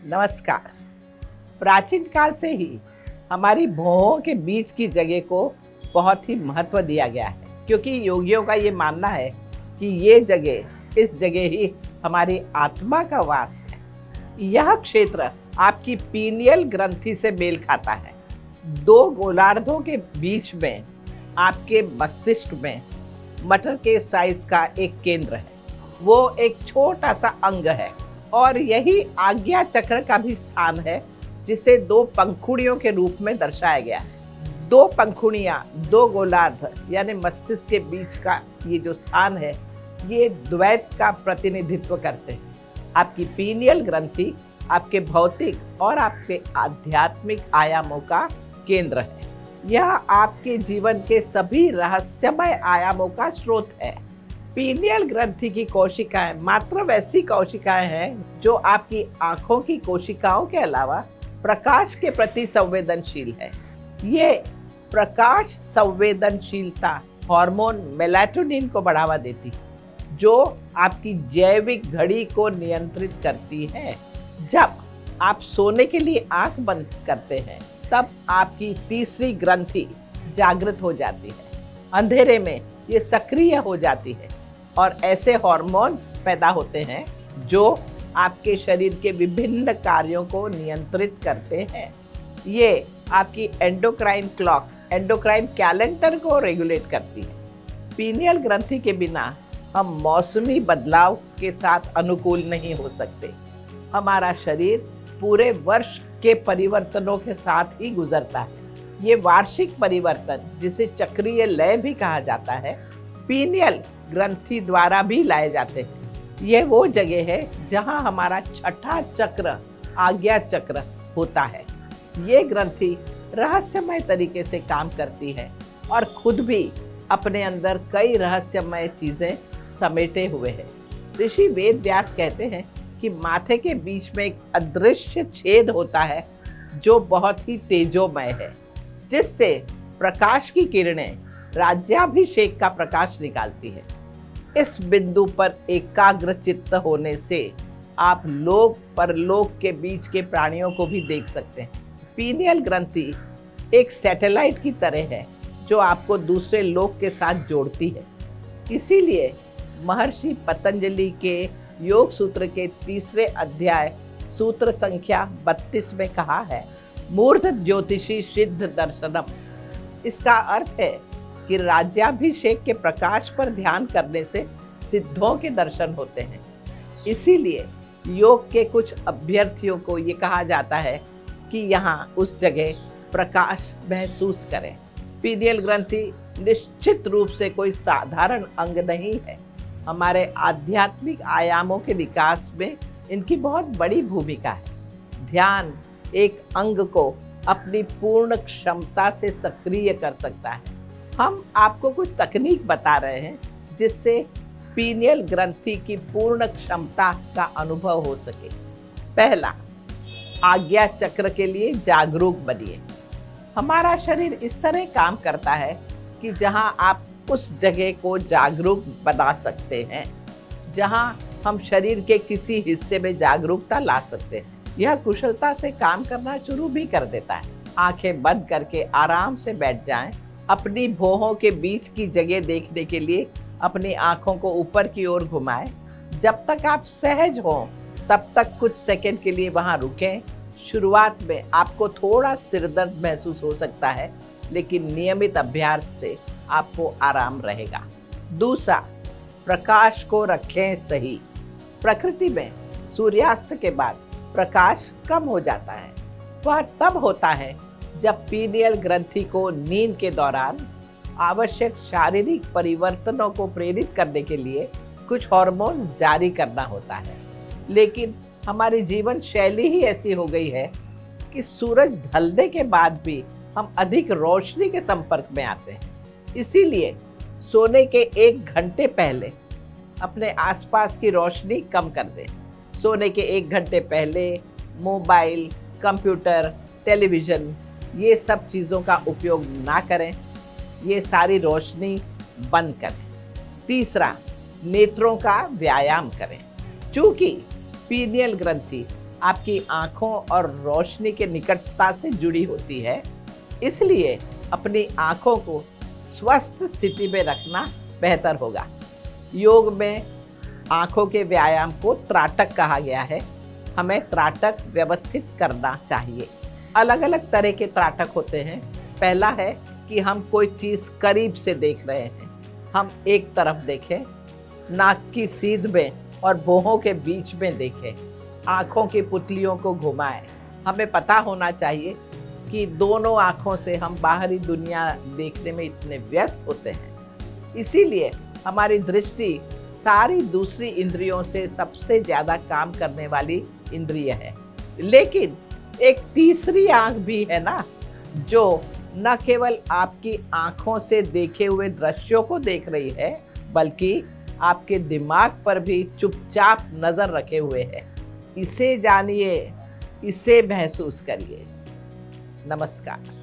नमस्कार। प्राचीन काल से ही हमारी भौहों के बीच की जगह को बहुत ही महत्व दिया गया है, क्योंकि योगियों का ये मानना है कि ये जगह, इस जगह ही हमारी आत्मा का वास है। यह क्षेत्र आपकी पीनियल ग्रंथि से मेल खाता है। दो गोलार्धों के बीच में आपके मस्तिष्क में मटर के साइज का एक केंद्र है। वो एक छोटा सा अंग है और यही आज्ञा चक्र का भी स्थान है, जिसे दो पंखुड़ियों के रूप में दर्शाया गया है। दो पंखुड़ियां, दो गोलार्ध यानी मस्तिष्क के बीच का ये जो स्थान है, ये द्वैत का प्रतिनिधित्व करते हैं। आपकी पीनियल ग्रंथि आपके भौतिक और आपके आध्यात्मिक आयामों का केंद्र है। यह आपके जीवन के सभी रहस्यमय आयामों का स्रोत है। पीनियल ग्रंथि की कोशिकाएं मात्र वैसी कोशिकाएं हैं जो आपकी आंखों की कोशिकाओं के अलावा प्रकाश के प्रति संवेदनशील है। ये प्रकाश संवेदनशीलता हार्मोन मेलाटोनिन को बढ़ावा देती है, जो आपकी जैविक घड़ी को नियंत्रित करती है। जब आप सोने के लिए आंख बंद करते हैं, तब आपकी तीसरी ग्रंथि जागृत हो जाती है। अंधेरे में ये सक्रिय हो जाती है और ऐसे हार्मोन्स पैदा होते हैं जो आपके शरीर के विभिन्न कार्यों को नियंत्रित करते हैं। ये आपकी एंडोक्राइन क्लॉक, एंडोक्राइन कैलेंडर को रेगुलेट करती है। पीनियल ग्रंथि के बिना हम मौसमी बदलाव के साथ अनुकूल नहीं हो सकते। हमारा शरीर पूरे वर्ष के परिवर्तनों के साथ ही गुजरता है। ये वार्षिक परिवर्तन, जिसे चक्रीय लय भी कहा जाता है, पीनियल ग्रंथि द्वारा भी लाए जाते हैं। यह वो जगह है जहां हमारा छठा चक्र, आज्ञा चक्र, होता है। ये ग्रंथि रहस्यमय तरीके से काम करती है और खुद भी अपने अंदर कई रहस्यमय चीजें समेटे हुए है। ऋषि वेद व्यास कहते हैं कि माथे के बीच में एक अदृश्य छेद होता है जो बहुत ही तेजोमय है, जिससे प्रकाश की किरणें राज्याभिषेक का प्रकाश निकालती है। इस बिंदु पर एकाग्र चित्त होने से आप लोक परलोक के बीच के प्राणियों को भी देख सकते हैं। पीनियल ग्रंथि एक सैटेलाइट की तरह है जो आपको दूसरे लोक के साथ जोड़ती है। इसीलिए महर्षि पतंजलि के योग सूत्र के 3 अध्याय सूत्र संख्या 32 में कहा है, मूर्ध ज्योतिषी सिद्ध दर्शनम। इसका अर्थ है कि राज्याभिषेक के प्रकाश पर ध्यान करने से सिद्धों के दर्शन होते हैं। इसीलिए योग के कुछ अभ्यर्थियों को ये कहा जाता है कि यहाँ उस जगह प्रकाश महसूस करें। पीनियल ग्रंथि निश्चित रूप से कोई साधारण अंग नहीं है। हमारे आध्यात्मिक आयामों के विकास में इनकी बहुत बड़ी भूमिका है। ध्यान एक अंग को अपनी पूर्ण क्षमता से सक्रिय कर सकता है। हम आपको कुछ तकनीक बता रहे हैं जिससे पीनियल ग्रंथि की पूर्ण क्षमता का अनुभव हो सके। पहला, आज्ञा चक्र के लिए जागरूक बनिए। हमारा शरीर इस तरह काम करता है कि जहां आप उस जगह को जागरूक बना सकते हैं जहां हम शरीर के किसी हिस्से में जागरूकता ला सकते हैं। यह कुशलता से काम करना शुरू भी कर देता है। आंखें बंद करके आराम से बैठ जाएं। अपनी भौहों के बीच की जगह देखने के लिए अपनी आंखों को ऊपर की ओर घुमाएं। जब तक आप सहज हों, तब तक कुछ सेकंड के लिए वहां रुकें। शुरुआत में आपको थोड़ा सिरदर्द महसूस हो सकता है, लेकिन नियमित अभ्यास से आपको आराम रहेगा। दूसरा, प्रकाश को रखें सही। प्रकृति में सूर्यास्त के बाद प्रकाश कम हो जाता है। वह तब होता है जब पीनियल ग्रंथि को नींद के दौरान आवश्यक शारीरिक परिवर्तनों को प्रेरित करने के लिए कुछ हार्मोन जारी करना होता है। लेकिन हमारी जीवन शैली ही ऐसी हो गई है कि सूरज ढलने के बाद भी हम अधिक रोशनी के संपर्क में आते हैं। इसीलिए सोने के 1 घंटे पहले अपने आसपास की रोशनी कम कर दें। सोने के 1 घंटे पहले मोबाइल, कंप्यूटर, टेलीविज़न, ये सब चीज़ों का उपयोग ना करें। ये सारी रोशनी बंद करें। तीसरा, नेत्रों का व्यायाम करें। चूँकि पीनियल ग्रंथि आपकी आँखों और रोशनी के निकटता से जुड़ी होती है। इसलिए अपनी आँखों को स्वस्थ स्थिति में रखना बेहतर होगा। योग में आँखों के व्यायाम को त्राटक कहा गया है। हमें त्राटक व्यवस्थित करना चाहिए। अलग अलग तरह के त्राटक होते हैं। पहला है कि हम कोई चीज़ करीब से देख रहे हैं, हम एक तरफ देखें, नाक की सीध में और भौहों के बीच में देखें, आँखों की पुतलियों को घुमाएं। हमें पता होना चाहिए कि दोनों आँखों से हम बाहरी दुनिया देखने में इतने व्यस्त होते हैं, इसीलिए हमारी दृष्टि सारी दूसरी इंद्रियों से सबसे ज़्यादा काम करने वाली इंद्रिय है। लेकिन एक तीसरी आँख भी है ना, जो न केवल आपकी आँखों से देखे हुए दृश्यों को देख रही है, बल्कि आपके दिमाग पर भी चुपचाप नज़र रखे हुए है। इसे जानिए, इसे महसूस करिए। नमस्कार।